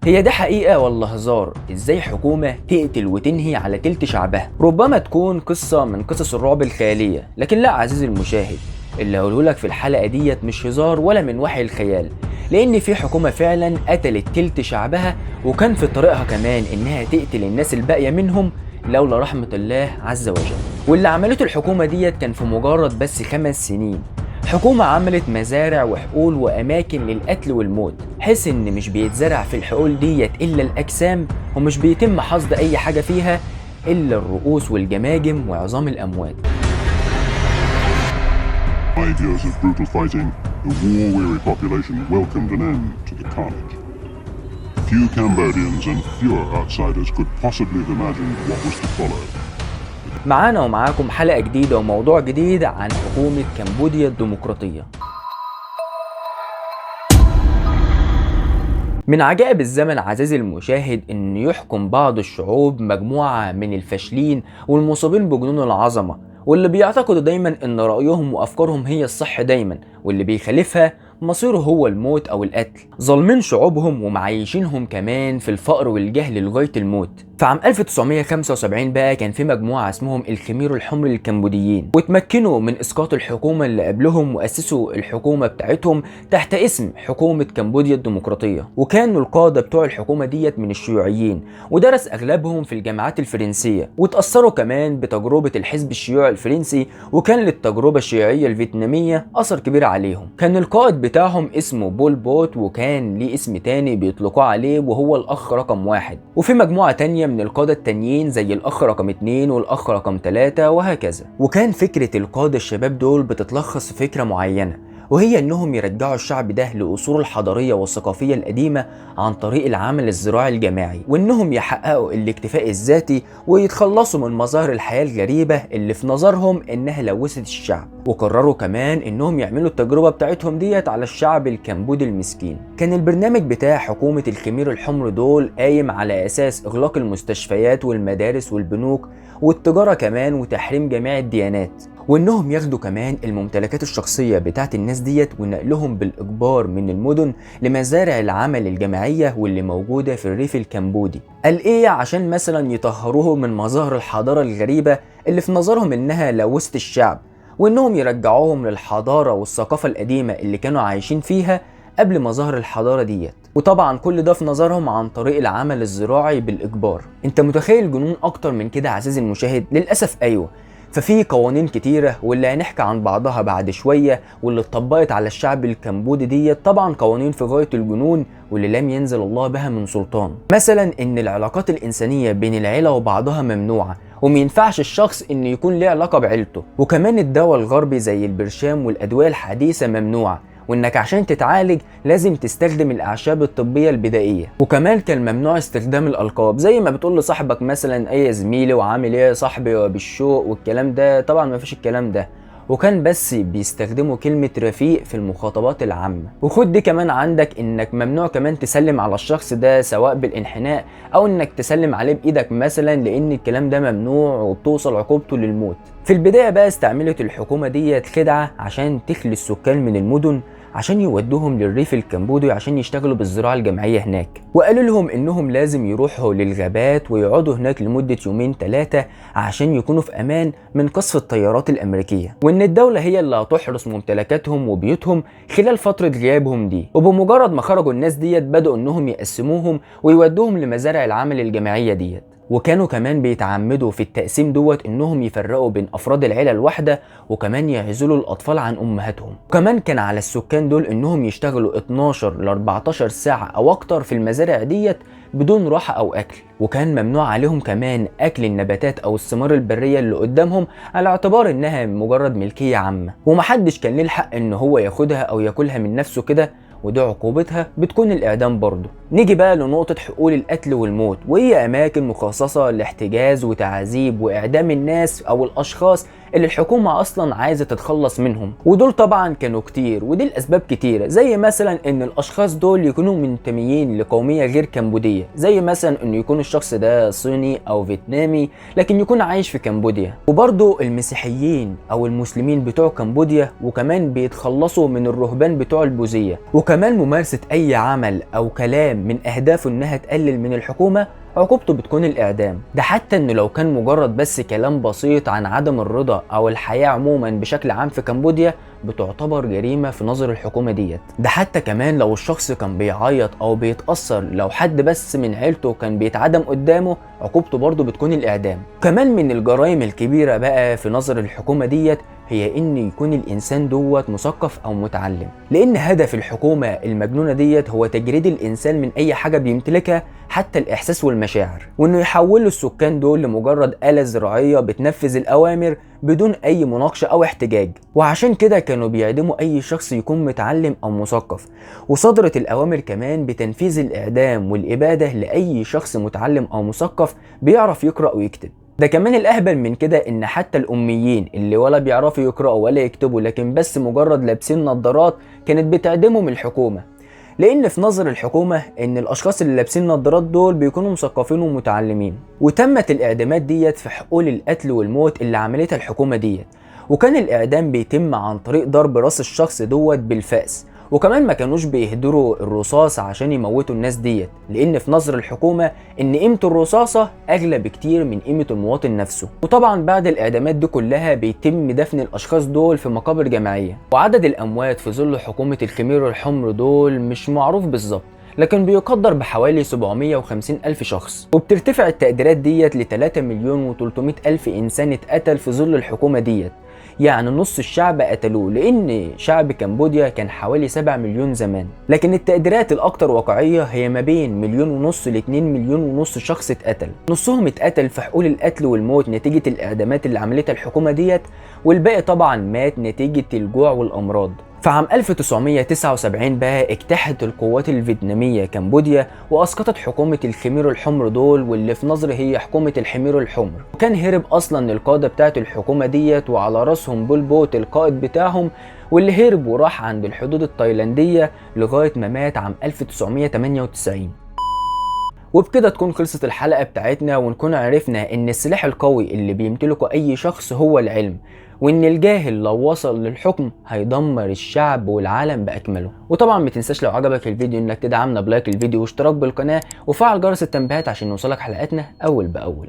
هي دي حقيقة ولا هزار؟ ازاي حكومة تقتل وتنهي على تلت شعبها؟ ربما تكون قصة من قصص الرعب الخيالية، لكن لا عزيزي المشاهد، اللي هقولهولك في الحلقة ديت مش هزار ولا من وحي الخيال، لأن في حكومة فعلا قتلت تلت شعبها، وكان في طريقها كمان إنها تقتل الناس الباقية منهم لولا رحمة الله عز وجل. واللي عملته الحكومة ديت كان في مجرد بس 5 سنين. حكومة عملت مزارع وحقول وأماكن للقتل والموت، حيث إن مش بيتزرع في الحقول ديت إلا الأجسام، ومش بيتم حصد أي حاجة فيها إلا الرؤوس والجماجم وعظام الأموات. 5 years of brutal fighting, the war-weary population welcomed an end to the carnage. Few Cambodians and fewer outsiders could possibly have imagined what was to follow. معانا ومعاكم حلقة جديدة وموضوع جديد عن حكومة كمبوديا الديمقراطية. من عجائب الزمن عزيزي المشاهد إن يحكم بعض الشعوب مجموعة من الفاشلين والمصابين بجنون العظمة، واللي بيعتقدوا دايما إن رأيهم وأفكارهم هي الصح دايما، واللي بيخالفها مصيره هو الموت أو القتل. ظالمين شعوبهم ومعيشينهم كمان في الفقر والجهل لغاية الموت. فعام 1975 بقى كان في مجموعة اسمهم الخمير الحمر الكمبوديين، وتمكنوا من إسقاط الحكومة اللي قبلهم وأسسوا الحكومة بتاعتهم تحت اسم حكومة كمبوديا الديمقراطية. وكانوا القادة بتوع الحكومة ديت من الشيوعيين، ودرس أغلبهم في الجامعات الفرنسية، وتأثروا كمان بتجربة الحزب الشيوعي الفرنسي، وكان للتجربة الشيوعية الفيتنامية أثر كبير عليهم. كان القائد بتاعهم اسمه بول بوت، وكان ليه اسم تاني بيطلقوا عليه وهو الأخ رقم 1. وفي مجموعة تانية من القادة التانيين زي الأخ رقم 2 والأخ رقم 3 وهكذا. وكان فكرة القادة الشباب دول بتتلخص في فكرة معينة، وهي انهم يرجعوا الشعب ده لاصوله الحضاريه والثقافيه القديمه عن طريق العمل الزراعي الجماعي، وانهم يحققوا الاكتفاء الذاتي ويتخلصوا من مظاهر الحياه الغريبه اللي في نظرهم انها لوثت الشعب. وقرروا كمان انهم يعملوا التجربه بتاعتهم ديت على الشعب الكمبودي المسكين. كان البرنامج بتاع حكومه الخمير الحمر دول قايم على اساس اغلاق المستشفيات والمدارس والبنوك والتجاره كمان، وتحريم جميع الديانات، وانهم ياخدوا كمان الممتلكات الشخصيه بتاعت الناس ديت ونقلهم بالاجبار من المدن لمزارع العمل الجماعيه واللي موجوده في الريف الكمبودي. قال ايه؟ عشان مثلا يطهروهم من مظاهر الحضاره الغريبه اللي في نظرهم انها لوثت الشعب، وانهم يرجعوهم للحضاره والثقافه القديمه اللي كانوا عايشين فيها قبل مظاهر الحضاره ديت. وطبعا كل ده في نظرهم عن طريق العمل الزراعي بالاجبار. انت متخيل جنون اكتر من كده عزيزي المشاهد؟ للاسف ايوه. ففي قوانين كتيرة واللي هنحكي عن بعضها بعد شوية، واللي اتطبقت على الشعب الكمبودي ديت طبعا قوانين في غاية الجنون واللي لم ينزل الله بها من سلطان. مثلا ان العلاقات الانسانية بين العيلة وبعضها ممنوعة، ومينفعش الشخص ان يكون له علاقة بعيلته. وكمان الدواء الغربي زي البرشام والادوية الحديثة ممنوعة، وانك عشان تتعالج لازم تستخدم الاعشاب الطبيه البدائيه. وكمان كان ممنوع استخدام الالقاب، زي ما بتقول لصاحبك مثلا اي زميلي وعامل ايه يا صاحبي وبالشوق والكلام ده، طبعا ما فيش الكلام ده. وكان بس بيستخدموا كلمة رفيق في المخاطبات العامة. وخد دي كمان عندك انك ممنوع كمان تسلم على الشخص ده سواء بالانحناء او انك تسلم عليه بايدك مثلا، لان الكلام ده ممنوع وبتوصل عقوبته للموت. في البداية بقى استعملت الحكومة ديت خدعة عشان تخلي السكان من المدن عشان يودوهم للريف الكمبودي عشان يشتغلوا بالزراعة الجماعية هناك، وقالوا لهم انهم لازم يروحوا للغابات ويقعدوا هناك لمدة 2-3 عشان يكونوا في امان من قصف الطيارات الامريكية، وان الدولة هي اللي هتحرس ممتلكاتهم وبيوتهم خلال فترة غيابهم دي. وبمجرد ما خرجوا الناس ديت بدأوا انهم يقسموهم ويودوهم لمزارع العمل الجماعية ديت. وكانوا كمان بيتعمدوا في التقسيم دوت انهم يفرقوا بين افراد العيله الواحده، وكمان يعزلوا الاطفال عن امهاتهم. وكمان كان على السكان دول انهم يشتغلوا 12 ل 14 ساعه او اكتر في المزارع ديت بدون راحه او اكل. وكان ممنوع عليهم كمان اكل النباتات او الثمار البريه اللي قدامهم على اعتبار انها مجرد ملكيه عامه، ومحدش كان ليه الحق ان هو ياخدها او ياكلها من نفسه كده، ودي عقوبتها بتكون الإعدام برضه. نيجي بقى لنقطة حقول القتل والموت، وهي أماكن مخصصة لاحتجاز وتعذيب وإعدام الناس أو الأشخاص اللي الحكومة أصلا عايزة تتخلص منهم، ودول طبعا كانوا كتير، ودي الأسباب كتيرة، زي مثلا إن الأشخاص دول يكونوا منتميين لقومية غير كمبودية، زي مثلا إنه يكون الشخص ده صيني أو فيتنامي لكن يكون عايش في كمبوديا، وبرضه المسيحيين أو المسلمين بتوع كمبوديا، وكمان بيتخلصوا من الرهبان بتوع البوذية، وكمان ممارسة أي عمل أو كلام من أهدافه إنها تقلل من الحكومة عقوبته بتكون الإعدام. ده حتى إنه لو كان مجرد بس كلام بسيط عن عدم الرضا أو الحياة عموما بشكل عام في كمبوديا بتعتبر جريمة في نظر الحكومة ديت. ده حتى كمان لو الشخص كان بيعيط أو بيتأثر لو حد بس من عيلته كان بيتعدم قدامه عقوبته برضه بتكون الإعدام. كمان من الجرائم الكبيرة بقى في نظر الحكومة ديت هي إن يكون الإنسان دوت مثقف أو متعلم، لأن هدف الحكومة المجنونة ديت هو تجريد الإنسان من أي حاجة بيمتلكها حتى الإحساس والمشاعر، وإنه يحولوا السكان دول لمجرد آلة زراعية بتنفذ الأوامر بدون أي مناقشة أو احتجاج. وعشان كده كانوا بيعدموا أي شخص يكون متعلم أو مثقف، وصدرت الأوامر كمان بتنفيذ الإعدام والإبادة لأي شخص متعلم أو مثقف بيعرف يقرأ ويكتب. ده كمان الأهبل من كده إن حتى الأميين اللي ولا بيعرفوا يقرأوا ولا يكتبوا لكن بس مجرد لابسين نظارات كانت بتعدمهم الحكومة، لأن في نظر الحكومة إن الأشخاص اللي لابسين نظارات دول بيكونوا مثقفين ومتعلمين. وتمت الإعدامات ديت في حقول القتل والموت اللي عملتها الحكومة ديت، وكان الإعدام بيتم عن طريق ضرب راس الشخص دوت بالفأس، وكمان ما كانوش بيهدروا الرصاص عشان يموتوا الناس ديت، لأن في نظر الحكومة إن قيمة الرصاصة أغلى بكتير من قيمة المواطن نفسه. وطبعا بعد الإعدامات دي كلها بيتم دفن الأشخاص دول في مقابر جماعية، وعدد الأموات في ظل حكومة الخمير الحمر دول مش معروف بالظبط، لكن بيقدر بحوالي 750 ألف شخص، وبترتفع التقديرات ديت ل 3 مليون و300 ألف إنسان اتقتل في ظل الحكومة ديت، يعني نص الشعب قتلوه، لأن شعب كمبوديا كان حوالي 7 مليون زمان. لكن التقديرات الأكثر واقعية هي ما بين 1.5 مليون ل 2 مليون ونص شخص اتقتل، نصهم اتقتل في حقول القتل والموت نتيجة الإعدامات اللي عملتها الحكومة ديت، والباقي طبعا مات نتيجة الجوع والأمراض. في عام 1979 بقى اجتاحت القوات الفيتنامية كمبوديا وأسقطت حكومة الخمير الحمر دول، واللي في نظري هي حكومة الحمير الحمر، وكان هرب أصلا القادة بتاعت الحكومة ديت، وعلى راسهم بول بوت القائد بتاعهم، واللي هرب وراح عند الحدود التايلاندية لغاية ما مات عام 1998. وبكده تكون خلصت الحلقة بتاعتنا، ونكون عرفنا ان السلاح القوي اللي بيمتلكه اي شخص هو العلم، وان الجاهل لو وصل للحكم هيدمر الشعب والعالم باكمله. وطبعا ما تنساش لو عجبك الفيديو انك تدعمنا بلايك الفيديو واشتراك بالقناة وفعل جرس التنبيهات عشان يوصلك حلقاتنا اول باول.